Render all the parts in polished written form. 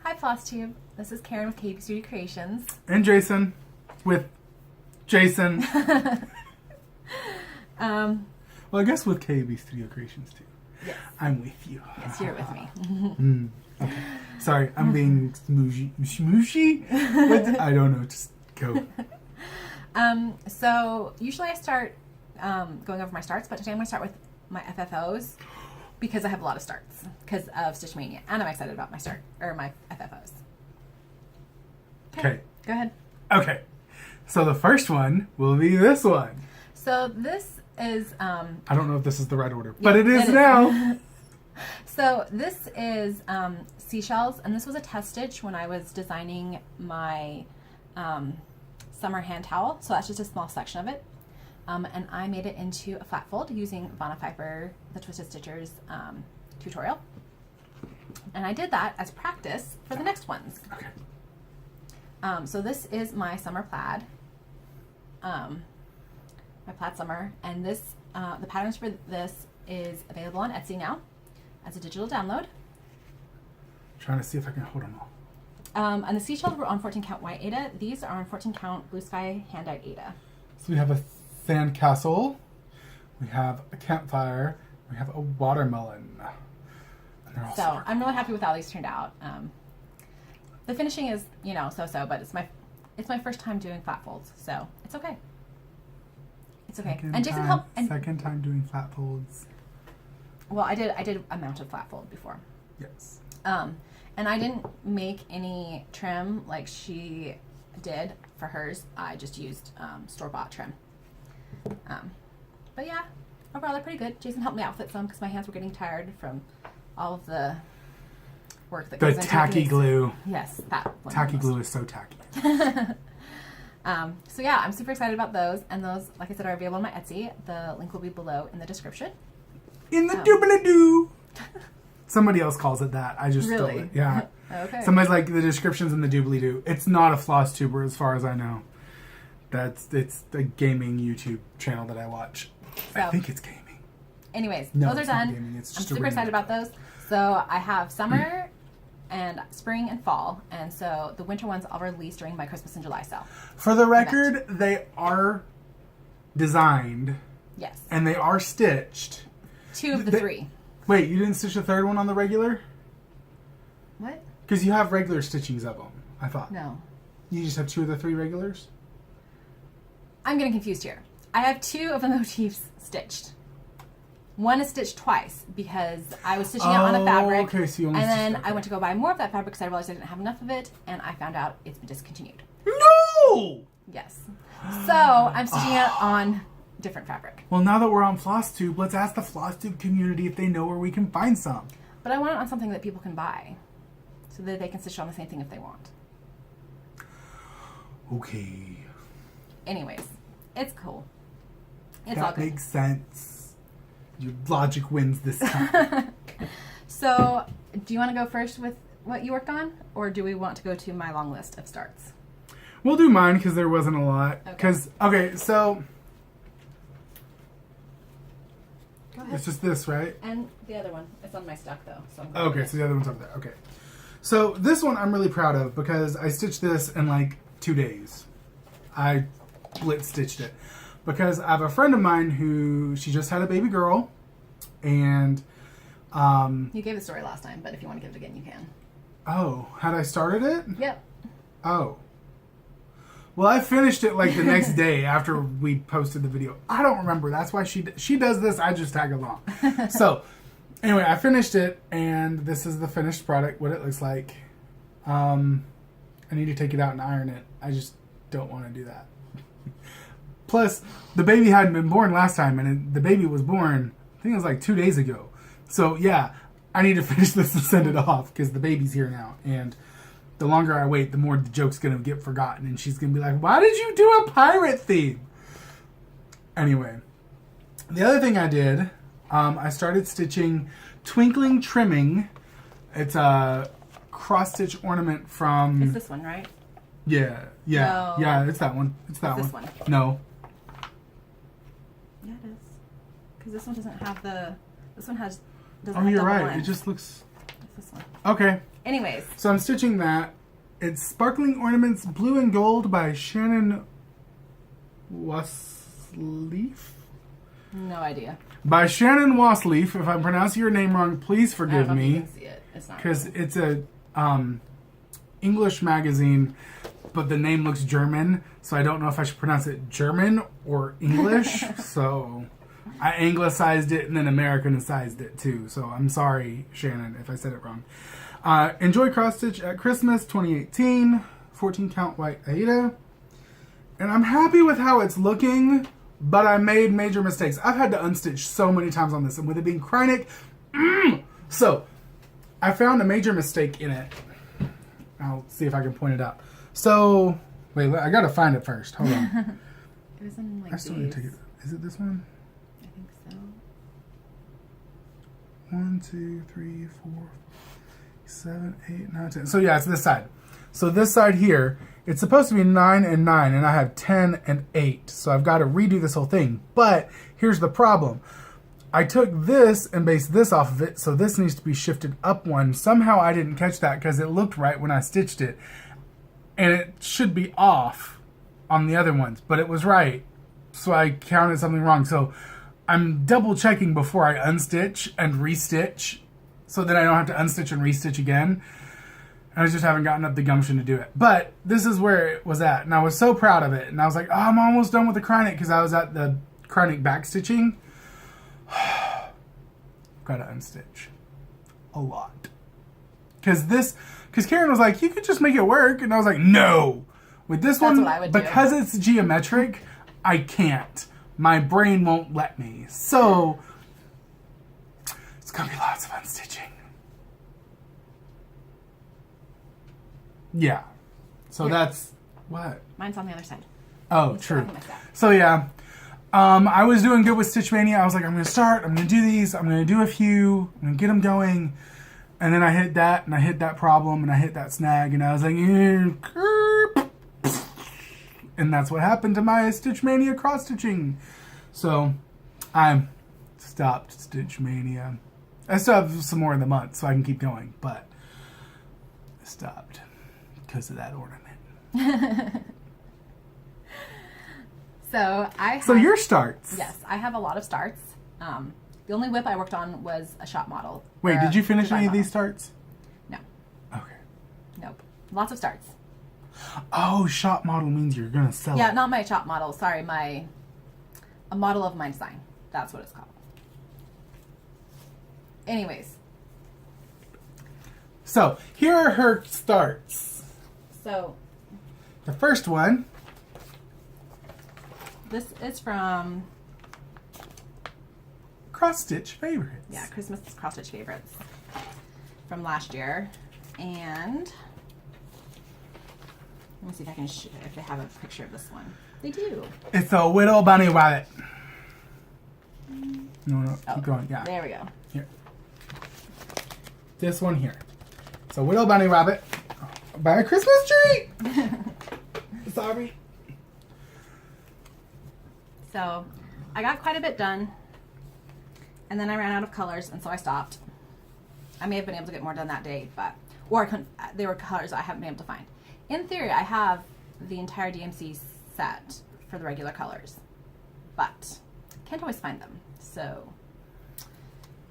Hi FlossTube, this is Karen with KB Studio Creations. And Jason with Jason. Well, I guess with KB Studio Creations too. yes. I'm with you. Yes, you're with me. Okay. Sorry, I'm being smooshy. But I don't know, just go. So usually I start going over my starts, but today I'm going to start with my FFOs because I have a lot of starts because of Stitchmaynia, and I'm excited about my my FFOs. Okay. Go ahead. Okay. So the first one will be this one. So this is I don't know if this is the right order, but it is now. So this is seashells, and this was a test stitch when I was designing my summer hand towel. So that's just a small section of it. And I made it into a flat fold using Vonna Pfeiffer, the Twisted Stitchers tutorial. And I did that as practice for the next ones. Okay. So this is my summer plaid, my plaid summer, and this the patterns for this is available on Etsy now as a digital download. Trying to see if I can hold them all. And the seashells were on 14 count white Aida. These are on 14 count blue sky hand-dyed Aida. So we have a sand castle, we have a campfire, we have a watermelon. And they're all So I'm really happy with how these turned out. The finishing is, you know, so-so, but it's my first time doing flat folds, so it's okay. It's okay. And Jason helped. Second time doing flat folds. Well, I did a mounted flat fold before. Yes. And I didn't make any trim like she did for hers. I just used store-bought trim. But yeah, overall they're pretty good. Jason helped me outfit some because my hands were getting tired from all of the work that goes into tacky glue. Yes, that one. Tacky glue is so tacky. So yeah, I'm super excited about those, and those, like I said, are available on my Etsy. The link will be below in the description. In the doobly-doo. Somebody else calls it that. I just stole Really? it. Yeah. Okay. Somebody's like, the description's in the doobly-doo. It's not a FlossTuber as far as I know. It's a gaming YouTube channel that I watch. I think it's gaming. Anyways, No, those are it's not done. gaming. It's I'm just a super excited random about those. So I have summer and spring and fall, and so the winter ones I'll release during my Christmas and July sale. For the record, they are designed. Yes. And they are stitched. 2 of the 3. Wait, you didn't stitch the third one on the regular? What? Because you have regular stitchings of them, I thought. No. You just have 2 of the 3 regulars? I'm getting confused here. I have 2 of the motifs stitched. One is stitched twice because I was stitching it on a fabric, okay, so you only and then stitched, I went to go buy more of that fabric because I realized I didn't have enough of it, and I found out it's been discontinued. No! Yes. So I'm stitching it on different fabric. Well, now that we're on FlossTube, let's ask the FlossTube community if they know where we can find some. But I want it on something that people can buy so that they can stitch on the same thing if they want. Okay. Anyways, it's cool. It's that all good. Makes sense. Your logic wins this time. So, do you want to go first with what you worked on, or do we want to go to my long list of starts? We'll do mine because there wasn't a lot. Okay. Okay, so Go ahead. it's just this, right? And the other one. It's on my stack, though. So Okay, so the other one's over there. Okay. So this one I'm really proud of because I stitched this in like 2 days. I blitz stitched it because I have a friend of mine who she just had a baby girl, and You gave the story last time, but if you want to give it again, you can. oh, had I started it? Yep. Oh. Well, I finished it like the next day after we posted the video. I don't remember. That's why she does this. I just tag along. So, anyway, I finished it, and this is the finished product, what it looks like. I need to take it out and iron it. I just don't want to do that. Plus, the baby hadn't been born last time, and the baby was born, I think it was like 2 days ago. So, yeah, I need to finish this and send it off because the baby's here now, and the longer I wait, the more the joke's going to get forgotten. And she's going to be like, why did you do a pirate theme? Anyway, the other thing I did, I started stitching Twinkling Trimming. It's a cross-stitch ornament from... It's this one, right? Yeah. No. Yeah, it's that one. It's that It's one. this one. No. Yeah, it is. Because this one doesn't have the... This one has... Oh, you're right. It just looks... It's this one. Okay. Anyways. So I'm stitching that. It's Sparkling Ornaments Blue and Gold by Shannon Wasleaf. No idea. By Shannon Wasleaf. If I'm pronouncing your name wrong, please forgive I don't know if you me. can see it. It's not. Because it's a English magazine, but the name looks German, so I don't know if I should pronounce it German or English. So I anglicized it and then Americanized it too. So I'm sorry, Shannon, if I said it wrong. Enjoy Cross Stitch at Christmas 2018, 14 count white Aida. And I'm happy with how it's looking, but I made major mistakes. I've had to unstitch so many times on this, and with it being Kreinik, so I found a major mistake in it. I'll see if I can point it out. So, wait, I gotta find it first. Hold on. It was in like I still need to take it. Is it this one? I think so. 1, 2, 3, 4, 7, 8, 9, 10. So yeah, it's this side. So this side here, it's supposed to be 9 and 9, and I have 10 and 8. So I've got to redo this whole thing. But here's the problem. I took this and based this off of it, so this needs to be shifted up one. Somehow I didn't catch that because it looked right when I stitched it. And it should be off on the other ones, but it was right. So I counted something wrong. So I'm double checking before I unstitch and restitch, so that I don't have to unstitch and restitch again. I just haven't gotten up the gumption to do it. But this is where it was at, and I was so proud of it. And I was like, oh, I'm almost done with the Kreinik, because I was at the Kreinik backstitching. Gotta unstitch a lot. Because Karen was like, you could just make it work. And I was like, no. With this That's one, what I would do. because it's geometric, I can't. My brain won't let me. So, it's gonna be lots of unstitching. Yeah. So Here. that's, what? Mine's on the other side. Oh, It's true. tracking my stuff. So yeah, I was doing good with Stitchmaynia. I was like, I'm going to start, I'm going to do these, I'm going to do a few, I'm going to get them going. And then I hit that, and I hit that problem, and I hit that snag, and I was like, and that's what happened to my Stitchmaynia cross-stitching. So I stopped Stitchmaynia. I still have some more in the month, so I can keep going, but I stopped because of that ornament. So your starts. Yes, I have a lot of starts. The only whip I worked on was a shop model. Wait, or did you finish design any of model. these starts? No. Okay. Nope. Lots of starts. Oh, shop model means you're gonna sell Yeah, it. not my shop model. Sorry, a model of my design. That's what it's called. Anyways. So here are her starts. So The first one. this is from Cross Stitch Favorites. Yeah, Christmas Cross Stitch Favorites from last year. And let me see if I can if they have a picture of this one. They do. It's a Widow Bunny Rabbit. No, keep going. Yeah. There we go. Here. This one here. It's a Widow Bunny Rabbit by a Christmas tree. Sorry. So I got quite a bit done, and then I ran out of colors, and so I stopped. I may have been able to get more done that day, but they were colors I haven't been able to find. In theory, I have the entire DMC set for the regular colors, but can't always find them. So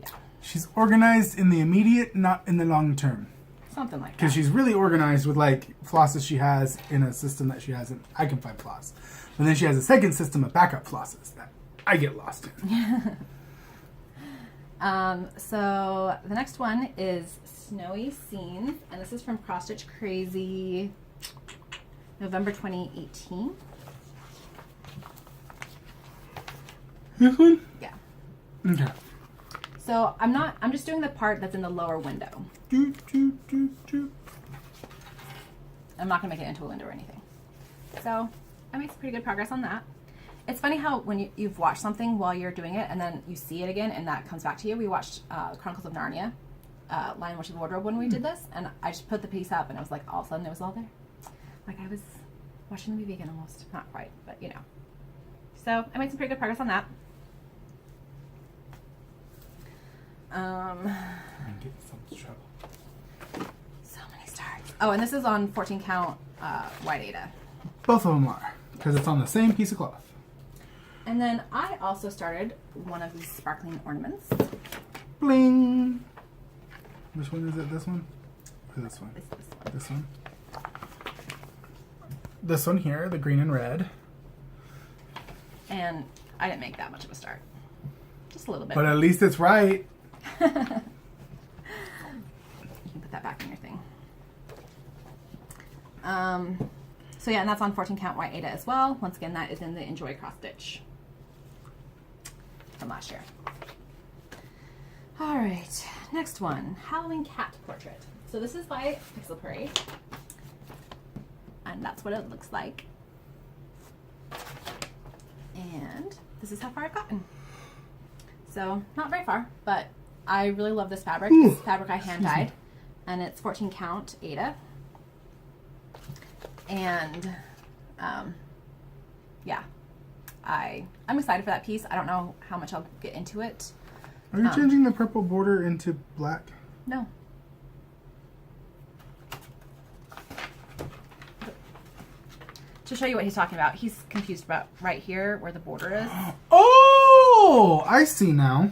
yeah, She's organized in the immediate, not in the long term. something like that. Because she's really organized with like flosses she has in a system that she hasn't. I can find floss. But then she has a second system of backup flosses that I get lost in. So the next one is Snowy Scenes, and this is from Cross Stitch Crazy, November 2018. This one? Yeah. Okay. So I'm just doing the part that's in the lower window. Do, do, do, do. I'm not gonna make it into a window or anything. So I made some pretty good progress on that. It's funny how when you've watched something while you're doing it and then you see it again and that comes back to you. We watched Chronicles of Narnia, Lion, Witch, and the Wardrobe when we did this, and I just put the piece up and I was like, all of a sudden it was all there. Like I was watching the movie again almost. Not quite, but you know. So I made some pretty good progress on that. I'm getting some trouble. Oh, and this is on 14 count white Aida. Both of them are, because it's on the same piece of cloth. And then I also started one of these sparkling ornaments. Bling! Which one is it? This one? Or this one? It's this one. This one? This one here, the green and red. And I didn't make that much of a start. Just a little bit. But at least it's right. You can put that back in your thing. So yeah, and that's on 14 count white Aida as well. Once again, that is in the Enjoy Cross Stitch from last year. All right, next one, Halloween cat portrait. So this is by Pixel Parade, and that's what it looks like. And this is how far I've gotten. So not very far, but I really love this fabric. This fabric I hand dyed, and it's 14 count Aida. And yeah, I'm excited for that piece. I don't know how much I'll get into it. Are you changing the purple border into black? No. To show you what he's talking about, he's confused about right here where the border is. Oh, I see now.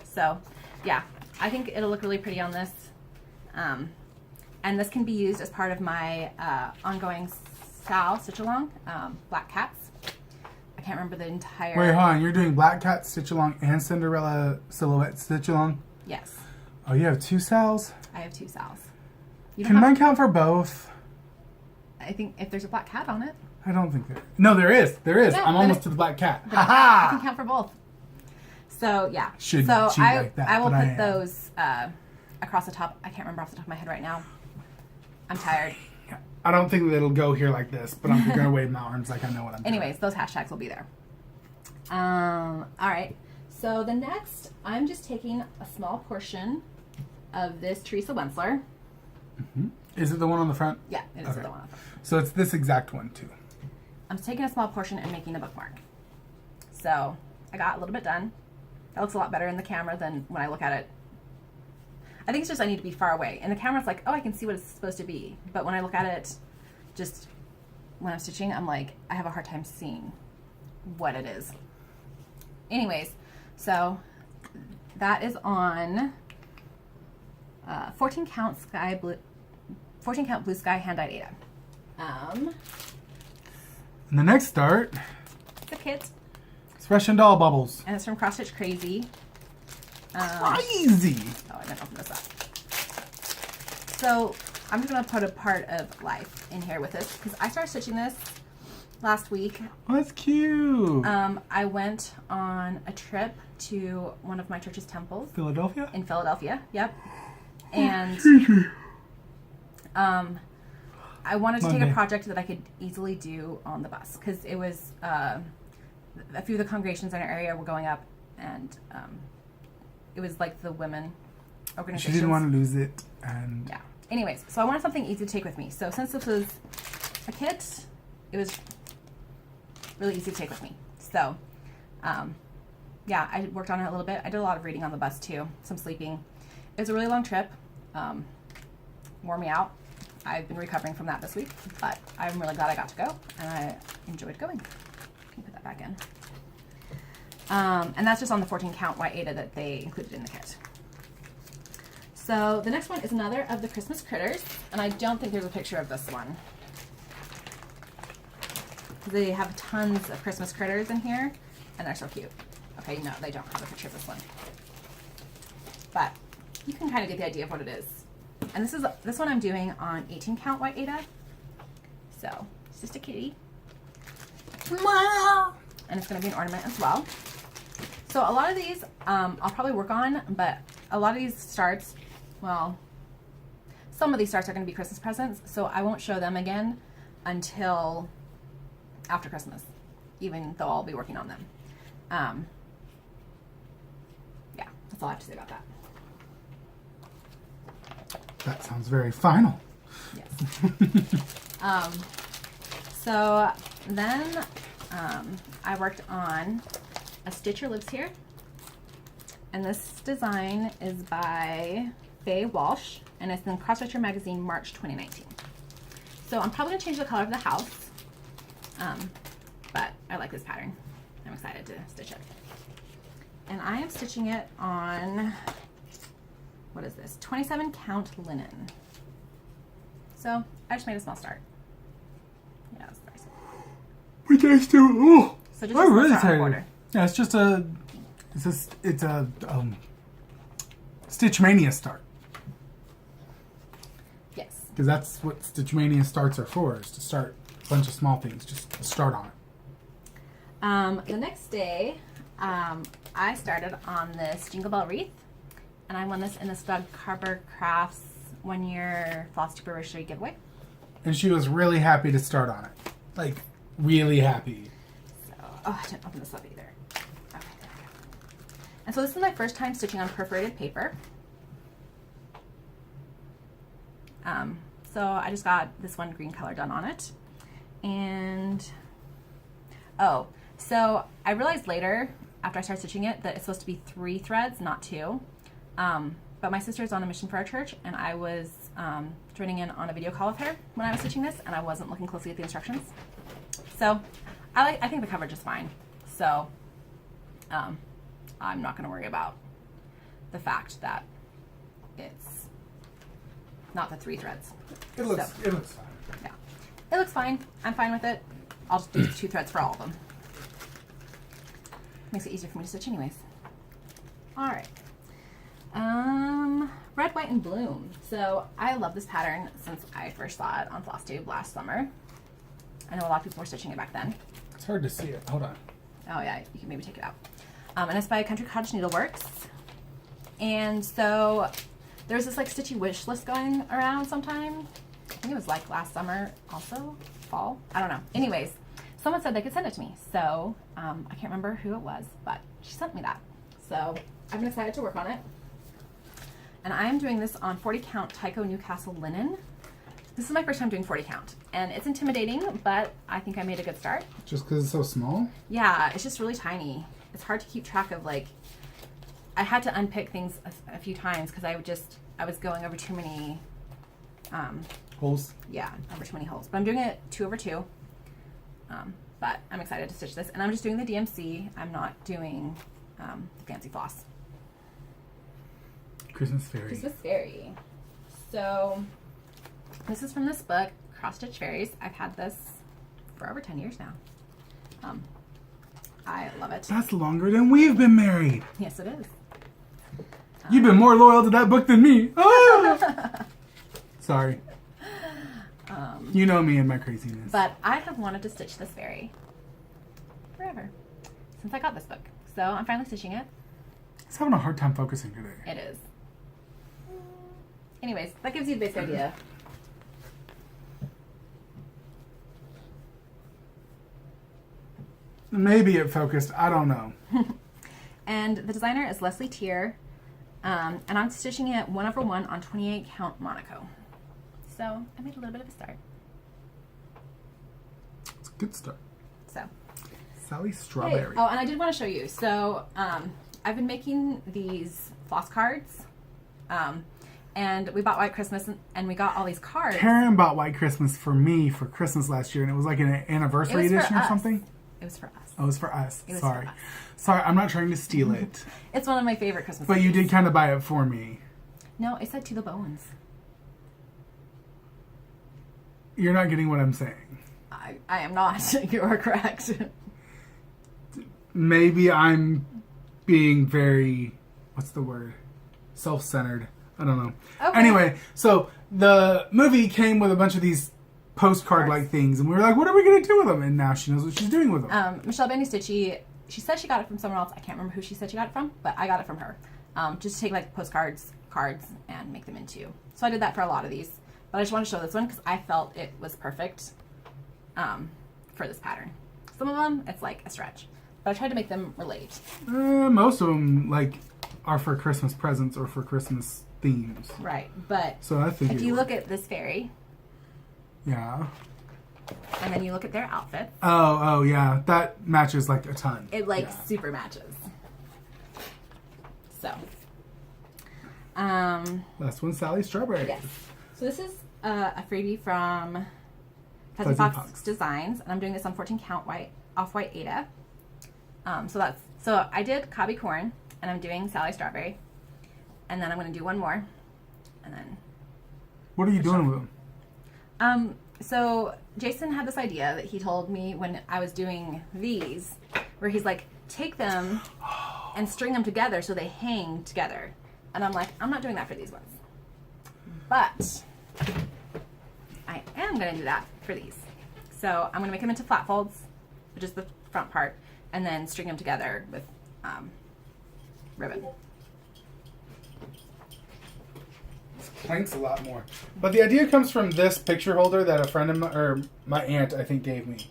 So yeah, I think it'll look really pretty on this. And this can be used as part of my ongoing Sal Stitch Along, Black Cats. I can't remember the entire... Wait, hold on. You're doing Black Cat Stitch Along and Cinderella Silhouette Stitch Along? Yes. Oh, you have 2 Sals? I have 2 Sals. You Can mine count for both? I think if there's a black cat on it. I don't think there... No, there is. There is. No, I'm almost to the Black Cat. I Ha-ha! can count for both. So yeah. Shouldn't so cheat like that, I will but I put am. those across the top. I can't remember off the top of my head right now. I'm tired. I don't think that it'll go here like this, but I'm going to wave my arms like I know what I'm doing. Anyways, those hashtags will be there. All right. So the next, I'm just taking a small portion of this Teresa Wensler. Mm-hmm. Is it the one on the front? Yeah, it is Okay. the one on the front. So it's this exact one, too. I'm taking a small portion and making a bookmark. So I got a little bit done. That looks a lot better in the camera than when I look at it. I think it's just I need to be far away. And the camera's like, oh, I can see what it's supposed to be. But when I look at it, just when I'm stitching, I'm like, I have a hard time seeing what it is. Anyways, so that is on 14 count blue sky hand dyed Aida. And the next start, It's a kit, it's Russian Doll Bubbles. and it's from Cross Stitch Crazy. Crazy! Oh, I didn't open this up. So I'm just gonna put a part of life in here with this because I started stitching this last week. Oh, that's cute. I went on a trip to one of my church's temples Philadelphia? in Philadelphia. Yep. And I wanted to take a project that I could easily do on the bus because it was a few of the congregations in our area were going up, and it was like the women organizations. She didn't want to lose it, and Yeah. Anyways, so I wanted something easy to take with me. So since this was a kit, it was really easy to take with me. So, yeah, I worked on it a little bit. I did a lot of reading on the bus too, some sleeping. It was a really long trip. Wore me out. I've been recovering from that this week, but I'm really glad I got to go, and I enjoyed going. Can you put that back in? And that's just on the 14 count white Aida that they included in the kit. So the next one is another of the Christmas critters, and I don't think there's a picture of this one. They have tons of Christmas critters in here, and they're so cute. Okay, no, they don't have a picture of this one. But you can kind of get the idea of what it is. And this one I'm doing on 18 count white Aida. So it's just a kitty. And it's going to be an ornament as well. So a lot of these I'll probably work on, but a lot of these starts, well, some of these starts are going to be Christmas presents, so I won't show them again until after Christmas, even though I'll be working on them. Yeah, that's all I have to say about that. that sounds very final. Yes. So then I worked on A Stitcher Lives Here, and this design is by Faye Walsh, and it's in Cross Stitcher Magazine, March 2019. So I'm probably going to change the color of the house, but I like this pattern. I'm excited to stitch it. And I am stitching it on, what is this, 27 count linen. So I just made a small start. Yeah, that's nice. We just do. Oh, So just a small start on the border. Yeah, it's just a Stitchmaynia start. Yes. Because that's what Stitchmaynia starts are for, is to start a bunch of small things. Just start on it. The next day, I started on this Jingle Bell wreath, and I won this in the Doug Carver Crafts 1 year FlossTube anniversary giveaway. And she was really happy to start on it. Like, really happy. So, oh, I didn't open this up either. Okay, there we go. And so this is my first time stitching on perforated paper. So I just got this one green color done on it. And, oh, so I realized later, after I started stitching it, that it's supposed to be 3 threads, not 2. But my sister is on a mission for our church, and I was joining in on a video call with her when I was stitching this, and I wasn't looking closely at the instructions. So I think the coverage is fine. So I'm not going to worry about the fact that it's not the 3 threads. It looks fine. Yeah, it looks fine. I'm fine with it. I'll just do 2 threads for all of them. Makes it easier for me to stitch anyways. All right. Red, White, and Bloom. So I love this pattern since I first saw it on FlossTube last summer. I know a lot of people were stitching it back then. It's hard to see it. Hold on. Oh yeah, you can maybe take it out. And it's by Country Cottage Needleworks. And so there's this like stitchy wish list going around sometime. I think it was like last summer, also fall. I don't know. Anyways, someone said they could send it to me. So I can't remember who it was, but she sent me that. So I've been excited to work on it. And I am doing this on 40 count Tyco Newcastle linen. This is my first time doing 40 count, and it's intimidating, but I think I made a good start. Just because it's so small? Yeah, it's just really tiny. It's hard to keep track of, like, I had to unpick things a few times because I was going over too many Holes? Yeah, over too many holes. But I'm doing it 2 over 2. But I'm excited to stitch this, and I'm just doing the DMC. I'm not doing the fancy floss. Christmas Fairy. Christmas Fairy. So this is from this book, Cross Stitch Fairies. I've had this for over 10 years now. I love it. That's longer than we've been married. Yes, it is. You've been more loyal to that book than me. Ah! Sorry. You know me and my craziness. But I have wanted to stitch this fairy forever, since I got this book. So I'm finally stitching it. It's having a hard time focusing today. It is. Anyways, that gives you a basic idea. Maybe it focused. I don't know. And the designer is Leslie Tier. And I'm stitching it 1 over 1 on 28 count Monaco. So I made a little bit of a start. It's a good start. So Sally Strawberry. Hey. Oh, and I did want to show you. So I've been making these floss cards. And we bought White Christmas, and we got all these cards. Karen bought White Christmas for me for Christmas last year, and it was like an anniversary edition or something. It was for us. Oh, it was for us. It was Sorry. for us. Sorry, I'm not trying to steal it. It's one of my favorite Christmas But you movies. did kind of buy it for me. No, it said To the Bowens. You're not getting what I'm saying. I am not. You are correct. Maybe I'm being very, what's the word? Self-centered. I don't know. Okay. Anyway, so the movie came with a bunch of these postcard-like things, and we were like, what are we going to do with them? And now she knows what she's doing with them. Michelle Bandy Stitchy, she said she got it from somewhere else. I can't remember who she said she got it from, but I got it from her. Just to take like postcards, cards, and make them into. So I did that for a lot of these. But I just want to show this one because I felt it was perfect for this pattern. Some of them, it's like a stretch. But I tried to make them relate. Most of them, like, are for Christmas presents or for Christmas themes. Right, but So I think if you look at this fairy, yeah. and then you look at their outfits, Oh, yeah. That matches, like, a ton. it, like, Yeah. super matches. So, Last one, Sally Strawberry. Yes. So this is a freebie from Fuzzy Fuzzy Fox Fox Designs, and I'm doing this on 14 count white, off-white Ada. So I did Cobby Corn, and I'm doing Sally Strawberry, and then I'm going to do one more, and then. What are you doing with them? So Jason had this idea that he told me when I was doing these, where he's like, take them and string them together so they hang together. And I'm like, I'm not doing that for these ones. But I am going to do that for these. So I'm going to make them into flat folds, which is the front part, and then string them together with ribbon. Planks a lot more. But the idea comes from this picture holder that a friend of my aunt, I think, gave me.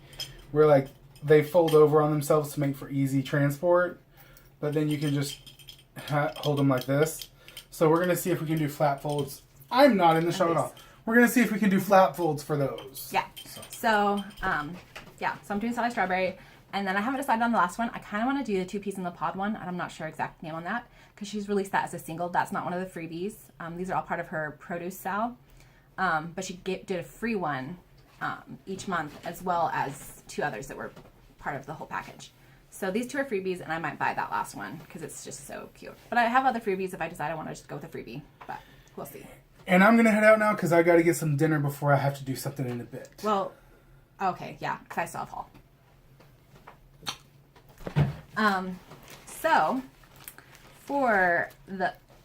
Where like they fold over on themselves to make for easy transport. But then you can just hold them like this. So we're going to see if we can do flat folds. I'm not in the show at all. We're going to see if we can do flat folds for those. Yeah. So I'm doing Sally Strawberry. And then I haven't decided on the last one. I kind of want to do the 2-piece in the pod one. And I'm not sure exact name on that because she's released that as a single. That's not one of the freebies. These are all part of her produce sale. But she did a free one each month, as well as 2 others that were part of the whole package. So these 2 are freebies, and I might buy that last one because it's just so cute. But I have other freebies if I decide I want to just go with a freebie. But we'll see. And I'm going to head out now because I got to get some dinner before I have to do something in a bit. Well, okay, yeah, because I still have haul. So for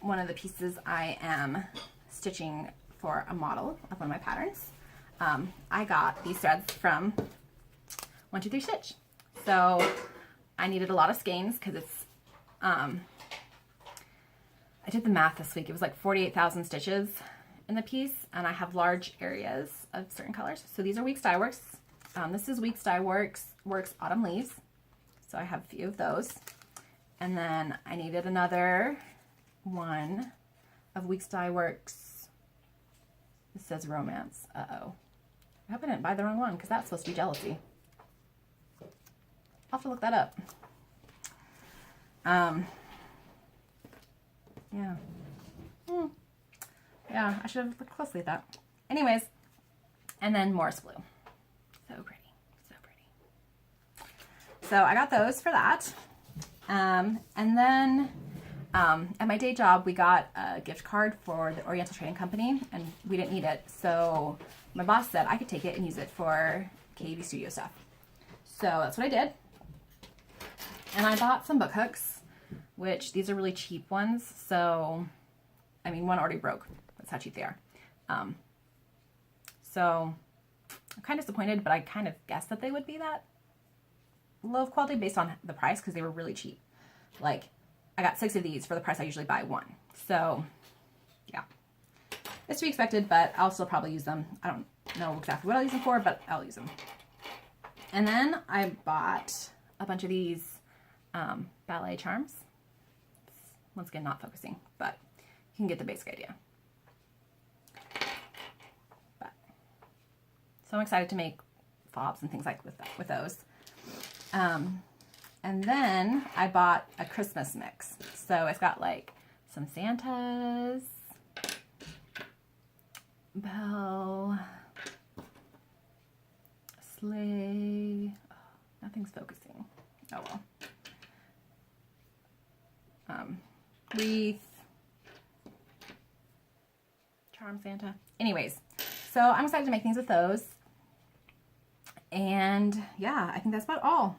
one of the pieces I am stitching for a model of one of my patterns, I got these threads from 123 Stitch. So I needed a lot of skeins because it's, I did the math this week. It was like 48,000 stitches in the piece, and I have large areas of certain colors. So these are Weeks Dye Works. This is Weeks Dye Works Autumn Leaves. So I have a few of those. And then I needed another one of Weeks Dye Works. This says Romance. Uh-oh. I hope I didn't buy the wrong one because that's supposed to be Jealousy. I'll have to look that up. Yeah. Yeah, I should have looked closely at that. Anyways, and then Morris Blue. So pretty. So pretty. So I got those for that. And then at my day job, we got a gift card for the Oriental Trading Company, and we didn't need it. So my boss said I could take it and use it for KV Studio stuff. So that's what I did. And I bought some book hooks, which these are really cheap ones. So, I mean, one already broke. That's how cheap they are. So I'm kind of disappointed, but I kind of guessed that they would be that low of quality based on the price because they were really cheap. Like, I got 6 of these for the price I usually buy 1. So, yeah. It's to be expected, but I'll still probably use them. I don't know exactly what I'll use them for, but I'll use them. And then I bought a bunch of these ballet charms. Once again, not focusing, but you can get the basic idea. So I'm excited to make fobs and things like with those. And then I bought a Christmas mix. So it's got like some Santas, bell, sleigh. Oh, nothing's focusing. Oh well. Wreath, charm Santa. Anyways, so I'm excited to make things with those. And yeah, I think that's about all.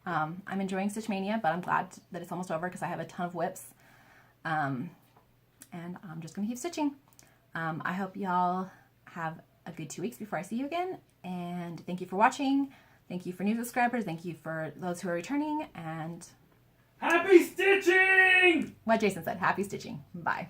I'm enjoying Stitchmaynia, but I'm glad that it's almost over because I have a ton of whips. And I'm just going to keep stitching. I hope y'all have a good 2 weeks before I see you again. And thank you for watching. Thank you for new subscribers. Thank you for those who are returning. And happy stitching! What Jason said, happy stitching. Bye.